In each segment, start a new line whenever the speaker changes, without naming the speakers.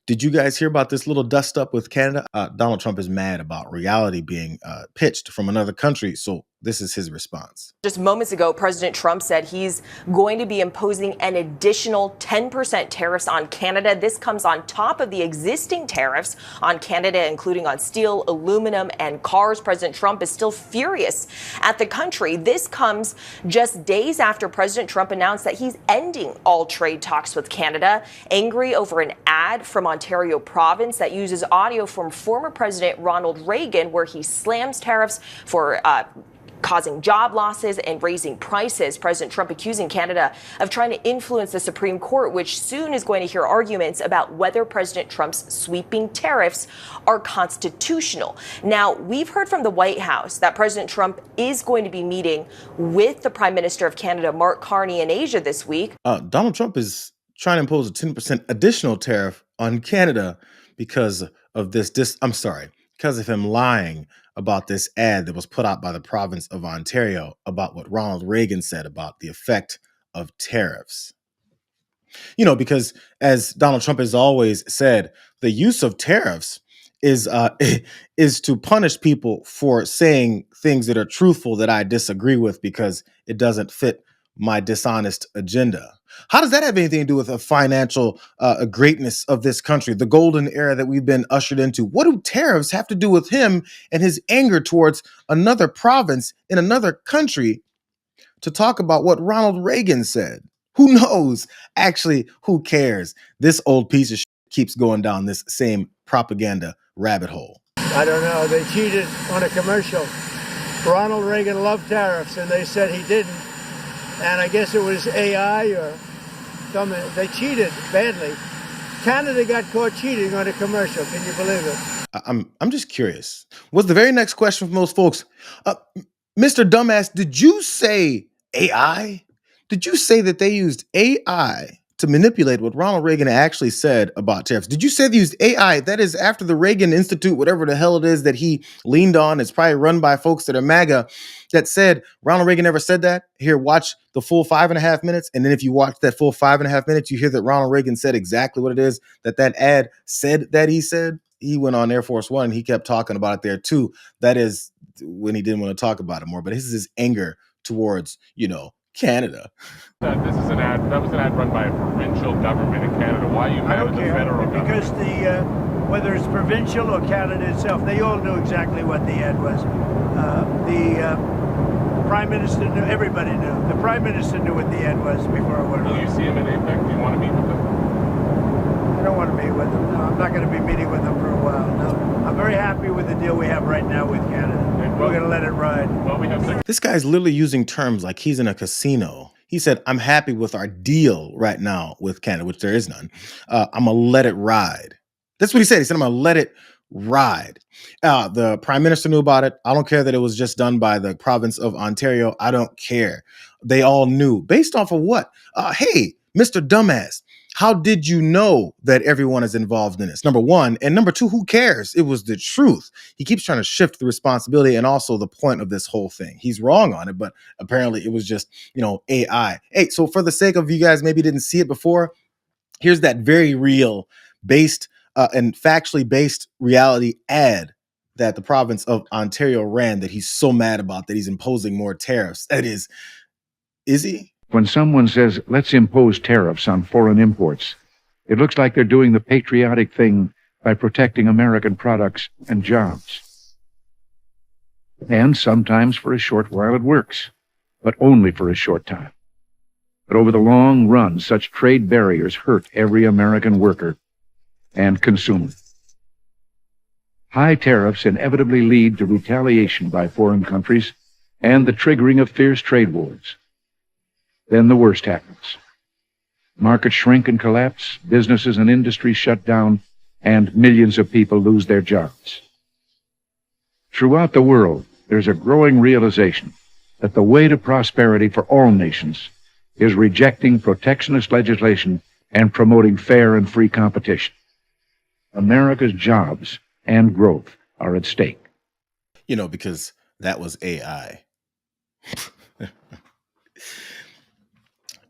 Did you guys hear about this little dust up with Canada? Donald Trump is mad about reality being pitched from another country. So this is his response.
Just moments ago, President Trump said he's going to be imposing an additional 10% tariffs on Canada. This comes on top of the existing tariffs on Canada, including on steel, aluminum, and cars. President Trump is still furious at the country. This comes just days after President Trump announced that he's ending all trade talks with Canada, angry over an ad from Ontario province that uses audio from former President Ronald Reagan, where he slams tariffs for causing job losses and raising prices. President Trump accusing Canada of trying to influence the Supreme Court, which soon is going to hear arguments about whether President Trump's sweeping tariffs are constitutional. Now, we've heard from the White House that President Trump is going to be meeting with the Prime Minister of Canada, Mark Carney, in Asia this week.
Donald Trump is trying to impose a 10% additional tariff on Canada because of because of him lying about this ad that was put out by the province of Ontario about what Ronald Reagan said about the effect of tariffs. Because as Donald Trump has always said, the use of tariffs is is to punish people for saying things that are truthful that I disagree with because it doesn't fit my dishonest agenda. How does that have anything to do with the financial greatness of this country, the golden era that we've been ushered into? What do tariffs have to do with him and his anger towards another province in another country to talk about what Ronald Reagan said? Who knows? Actually, who cares? This old piece of shit keeps going down this same propaganda rabbit hole.
I don't know. They cheated on a commercial. Ronald Reagan loved tariffs, and they said he didn't. And I guess it was AI or something. They cheated badly. Canada got caught cheating on a commercial. Can you believe it?
I'm just curious. Was the very next question from those folks, Mr. Dumbass, did you say AI? Did you say that they used AI to manipulate what Ronald Reagan actually said about tariffs? Did you say they used AI? That is after the Reagan Institute, whatever the hell it is that he leaned on. It's probably run by folks that are MAGA that said Ronald Reagan never said that. Here, watch the full 5.5 minutes. And then if you watch that full 5.5 minutes, you hear that Ronald Reagan said exactly what it is that ad said that he said. He went on Air Force One and he kept talking about it there too. That is when he didn't want to talk about it more. But this is his anger towards, Canada.
This is an ad. That was an ad run by a provincial government in Canada. Why are you mad at the federal government?
Because whether it's provincial or Canada itself, they all knew exactly what the ad was. The Prime Minister knew. Everybody knew. The Prime Minister knew what the ad was before it went on.
Will you see him in APEC? Do you want to meet with him?
I don't want to meet with him. No, I'm not going to be meeting with him for a while. No, I'm very happy with the deal we have right now with Canada. We're going to let it ride.
Well, we have
This guy's literally using terms like he's in a casino. He said, I'm happy with our deal right now with Canada, which there is none. I'm going to let it ride. That's what he said. He said, I'm going to let it ride. The Prime Minister knew about it. I don't care that it was just done by the province of Ontario. I don't care. They all knew. Based off of what? Hey, Mr. Dumbass, how did you know that everyone is involved in this? Number one. And number two, who cares? It was the truth. He keeps trying to shift the responsibility and also the point of this whole thing. He's wrong on it, but apparently it was just, AI. Hey, so for the sake of you guys maybe didn't see it before, here's that very real based and factually based reality ad that the province of Ontario ran that he's so mad about that he's imposing more tariffs. That is he?
When someone says, let's impose tariffs on foreign imports, it looks like they're doing the patriotic thing by protecting American products and jobs. And sometimes for a short while it works, but only for a short time. But over the long run, such trade barriers hurt every American worker and consumer. High tariffs inevitably lead to retaliation by foreign countries and the triggering of fierce trade wars. Then the worst happens. Markets shrink and collapse, businesses and industries shut down, and millions of people lose their jobs. Throughout the world, there's a growing realization that the way to prosperity for all nations is rejecting protectionist legislation and promoting fair and free competition. America's jobs and growth are at stake.
Because that was AI.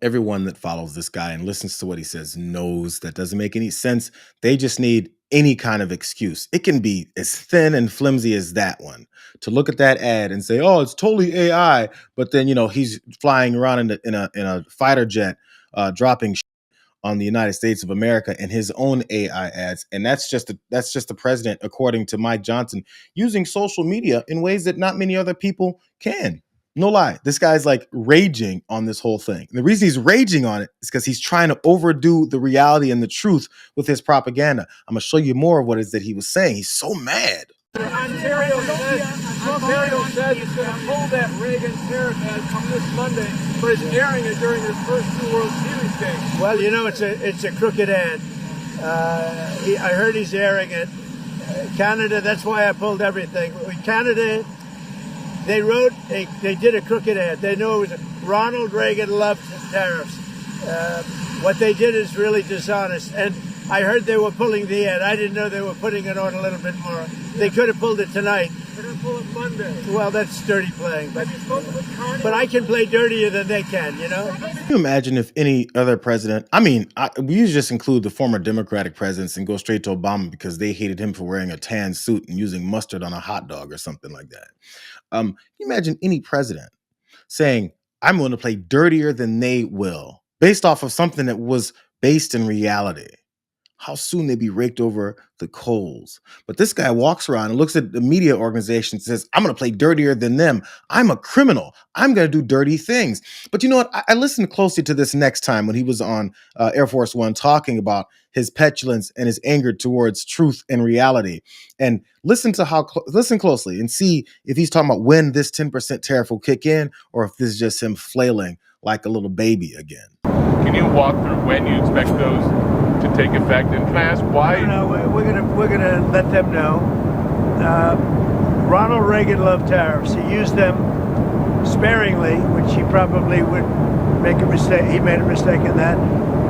Everyone that follows this guy and listens to what he says knows that doesn't make any sense. They just need any kind of excuse. It can be as thin and flimsy as that one to look at that ad and say, "Oh, it's totally AI," but then he's flying around in a fighter jet, dropping on the United States of America and his own AI ads. And that's just the president, according to Mike Johnson, using social media in ways that not many other people can. No lie. This guy's like raging on this whole thing. And the reason he's raging on it is because he's trying to overdo the reality and the truth with his propaganda. I'm going to show you more of what it is that he was saying. He's so mad.
Ontario said he's going to pull that Reagan tariff ad from this Monday, but is airing it during his first two World Series games. Well, it's a crooked ad. I heard he's airing it. Canada, that's why I pulled everything. Canada, they did a crooked ad. They knew it was Ronald Reagan loved tariffs. What they did is really dishonest. And I heard they were pulling the ad. I didn't know they were putting it on a little bit more. They could have pulled it tonight. Could have pulled it Monday. Well, that's dirty playing. But I can play dirtier than they can,
Can you imagine if any other president, we usually just include the former Democratic presidents and go straight to Obama because they hated him for wearing a tan suit and using mustard on a hot dog or something like that. Can you imagine any president saying, "I'm going to play dirtier than they will," based off of something that was based in reality? How soon they'd be raked over the coals. But this guy walks around and looks at the media organization and says, "I'm going to play dirtier than them. I'm a criminal. I'm going to do dirty things." But you know what? I listened closely to this next time when he was on Air Force One talking about his petulance and his anger towards truth and reality. And listen closely and see if he's talking about when this 10% tariff will kick in or if this is just him flailing like a little baby again.
Can you walk through when you expect those to take effect? And can I ask why?
We're gonna let them know. Ronald Reagan loved tariffs. He used them sparingly, which he probably would make a mistake. He made a mistake in that.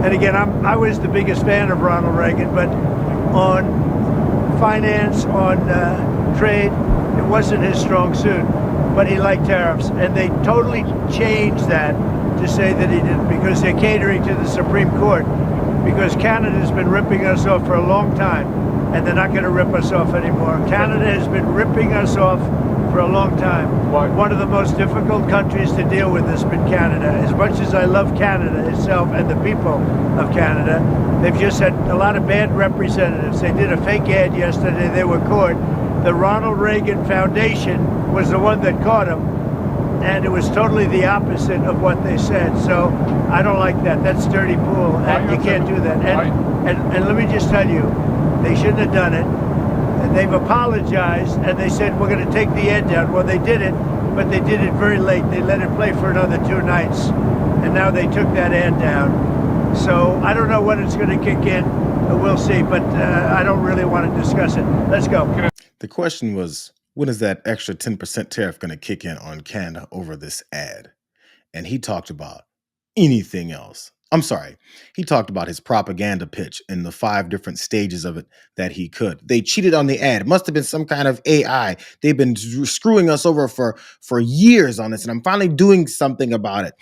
And again, I was the biggest fan of Ronald Reagan, but on finance, on trade, it wasn't his strong suit. But he liked tariffs, and they totally changed that to say that he didn't, because they're catering to the Supreme Court. Because Canada's been ripping us off for a long time, and they're not going to rip us off anymore. Canada has been ripping us off for a long time.
Why?
One of the most difficult countries to deal with has been Canada. As much as I love Canada itself and the people of Canada, they've just had a lot of bad representatives. They did a fake ad yesterday. They were caught. The Ronald Reagan Foundation was the one that caught him, and it was totally the opposite of what they said. So I don't like that. That's dirty pool, and you can't do that. And let me just tell you, they shouldn't have done it. And they've apologized, and they said, "We're going to take the ad down." Well, they did it, but they did it very late. They let it play for another 2 nights, and now they took that ad down. So I don't know when it's going to kick in. We'll see, but I don't really want to discuss it. Let's go.
The question was, when is that extra 10% tariff going to kick in on Canada over this ad? And he talked about anything else. I'm sorry. He talked about his propaganda pitch in the 5 different stages of it that he could. They cheated on the ad. It must have been some kind of AI. They've been screwing us over for years on this, and I'm finally doing something about it.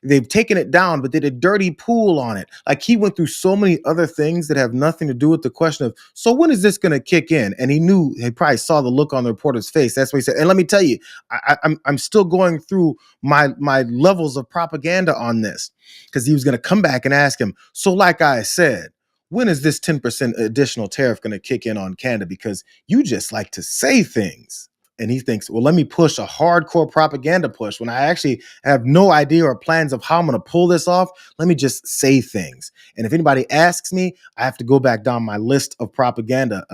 They've taken it down, but they did a dirty pool on it. Like, he went through so many other things that have nothing to do with the question of, so when is this going to kick in? And he probably saw the look on the reporter's face. That's what he said. And let me tell you, I'm still going through my levels of propaganda on this, because he was going to come back and ask him, so like I said, when is this 10% additional tariff going to kick in on Canada? Because you just like to say things. And he thinks, well, let me push a hardcore propaganda push when I actually have no idea or plans of how I'm going to pull this off. Let me just say things. And if anybody asks me, I have to go back down my list of propaganda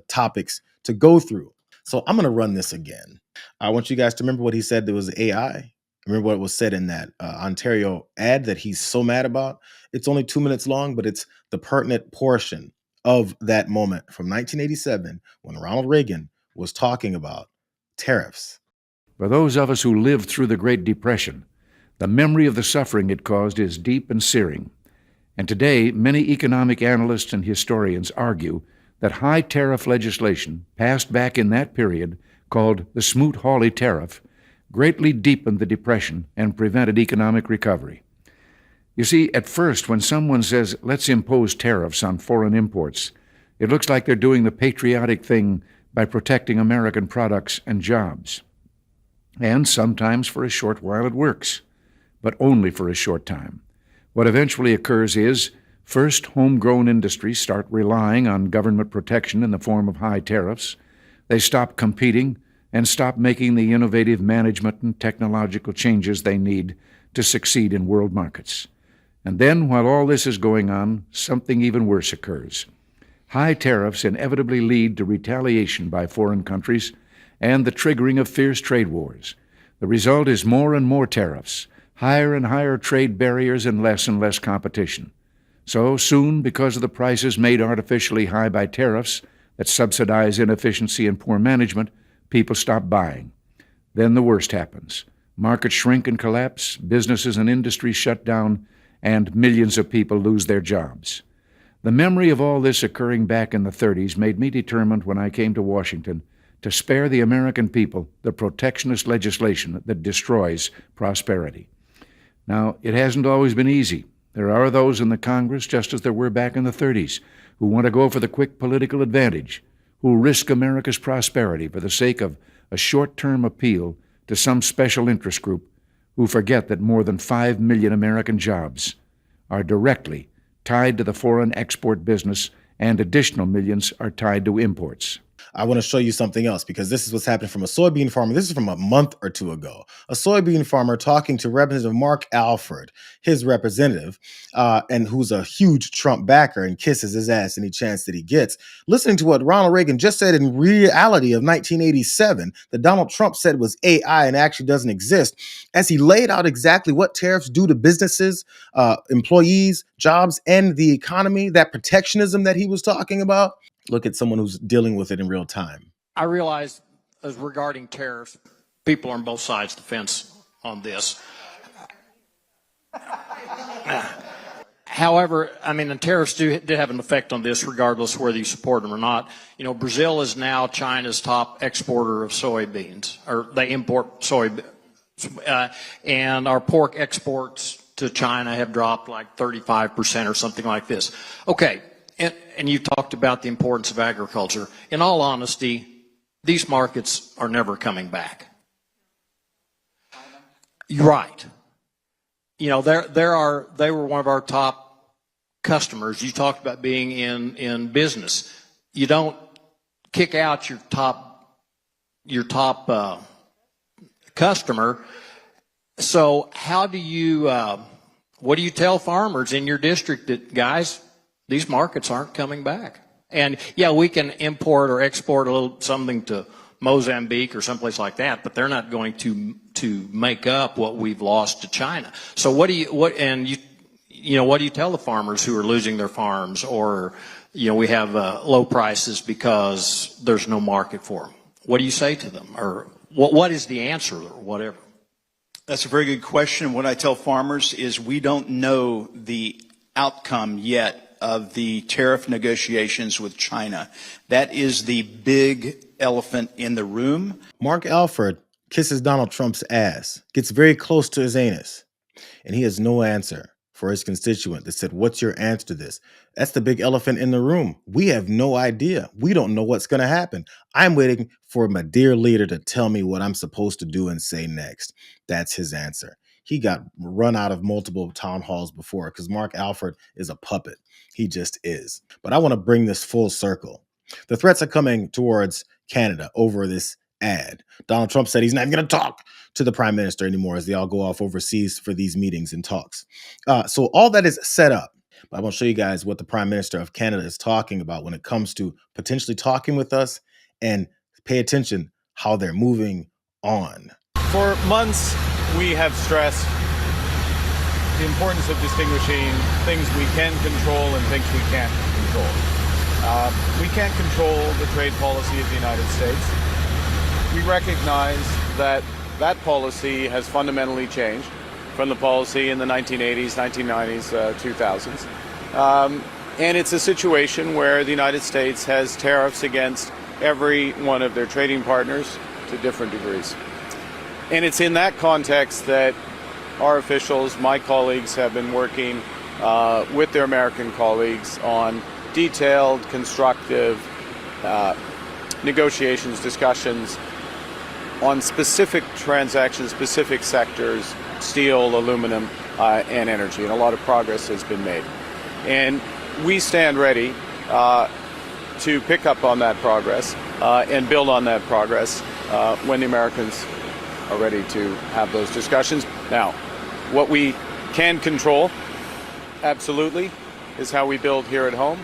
topics to go through. So I'm going to run this again. I want you guys to remember what he said. There was AI. Remember what was said in that Ontario ad that he's so mad about? It's only 2 minutes long, but it's the pertinent portion of that moment from 1987 when Ronald Reagan was talking about tariffs.
For those of us who lived through the Great Depression, the memory of the suffering it caused is deep and searing. And today, many economic analysts and historians argue that high tariff legislation passed back in that period, called the Smoot-Hawley Tariff, greatly deepened the Depression and prevented economic recovery. You see, at first, when someone says, let's impose tariffs on foreign imports, it looks like they're doing the patriotic thing by protecting American products and jobs. And sometimes for a short while it works, but only for a short time. What eventually occurs is, first, homegrown industries start relying on government protection in the form of high tariffs. They stop competing and stop making the innovative management and technological changes they need to succeed in world markets. And then, while all this is going on, something even worse occurs. High tariffs inevitably lead to retaliation by foreign countries and the triggering of fierce trade wars. The result is more and more tariffs, higher and higher trade barriers, and less competition. So soon, because of the prices made artificially high by tariffs that subsidize inefficiency and poor management, people stop buying. Then the worst happens. Markets shrink and collapse, businesses and industries shut down, and millions of people lose their jobs. The memory of all this occurring back in the 30s made me determined when I came to Washington to spare the American people the protectionist legislation that destroys prosperity. Now, it hasn't always been easy. There are those in the Congress, just as there were back in the 30s, who want to go for the quick political advantage, who risk America's prosperity for the sake of a short-term appeal to some special interest group, who forget that more than 5 million American jobs are directly tied to the foreign export business, and additional millions are tied to imports.
I want to show you something else, because this is what's happening from a soybean farmer. This is from a month or two ago. A soybean farmer talking to Representative Mark Alford, his representative, and who's a huge Trump backer and kisses his ass any chance that he gets, listening to what Ronald Reagan just said in reality of 1987 that Donald Trump said was AI and actually doesn't exist, as he laid out exactly what tariffs do to businesses, employees, jobs, and the economy, that protectionism that he was talking about. Look at someone who's dealing with it in real time.
I realize, as regarding tariffs, people are on both sides of the fence on this. However, I mean, the tariffs do have an effect on this, regardless of whether you support them or not. You know, Brazil is now China's top exporter of soybeans, or they import soybeans, and our pork exports to China have dropped like 35% or something like this. Okay. And you talked about the importance of agriculture. In all honesty, these markets are never coming back. You're right. You know, they were one of our top customers. You talked about being in business. You don't kick out your top customer. So how do you what do you tell farmers in your district that, guys, these markets aren't coming back? And yeah, we can import or export a little something to Mozambique or someplace like that, but they're not going to make up what we've lost to China. So what do you tell the farmers who are losing their farms, or we have low prices because there's no market for them? What do you say to them, or what is the answer, or whatever?
That's a very good question. What I tell farmers is we don't know the outcome yet of the tariff negotiations with China. That is the big elephant in the room.
Mark Alford kisses Donald Trump's ass, gets very close to his anus, and he has no answer for his constituent that said, what's your answer to this? That's the big elephant in the room. We have no idea. We don't know what's going to happen. I'm waiting for my dear leader to tell me what I'm supposed to do and say next. That's his answer. He got run out of multiple town halls before because Mark Alford is a puppet. He just is. But I want to bring this full circle. The threats are coming towards Canada over this ad. Donald Trump said he's not going to talk to the prime minister anymore as they all go off overseas for these meetings and talks. So all that is set up. But I want to show you guys what the prime minister of Canada is talking about when it comes to potentially talking with us, and pay attention how they're moving on.
For months, we have stressed the importance of distinguishing things we can control and things we can't control. We can't control the trade policy of the United States. We recognize that that policy has fundamentally changed from the policy in the 1980s, 1990s, 2000s. And it's a situation where the United States has tariffs against every one of their trading partners to different degrees. And it's in that context that our officials, my colleagues, have been working with their American colleagues on detailed, constructive negotiations, discussions on specific transactions, specific sectors, steel, aluminum, and energy. And a lot of progress has been made. And we stand ready to pick up on that progress and build on that progress when the Americans are ready to have those discussions. Now, what we can control, absolutely, is how we build here at home.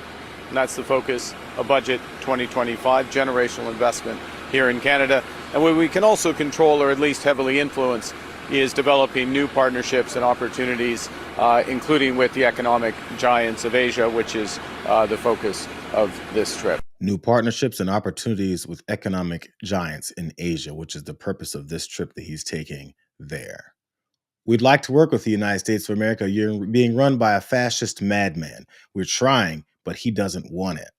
And that's the focus of Budget 2025, generational investment here in Canada. And what we can also control, or at least heavily influence, is developing new partnerships and opportunities, including with the economic giants of Asia, which is the focus of this trip.
New partnerships and opportunities with economic giants in Asia, which is the purpose of this trip that he's taking there. We'd like to work with the United States of America. You're being run by a fascist madman. We're trying, but he doesn't want it.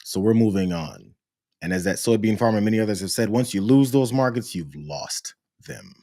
So we're moving on. And as that soybean farmer and many others have said, once you lose those markets, you've lost them.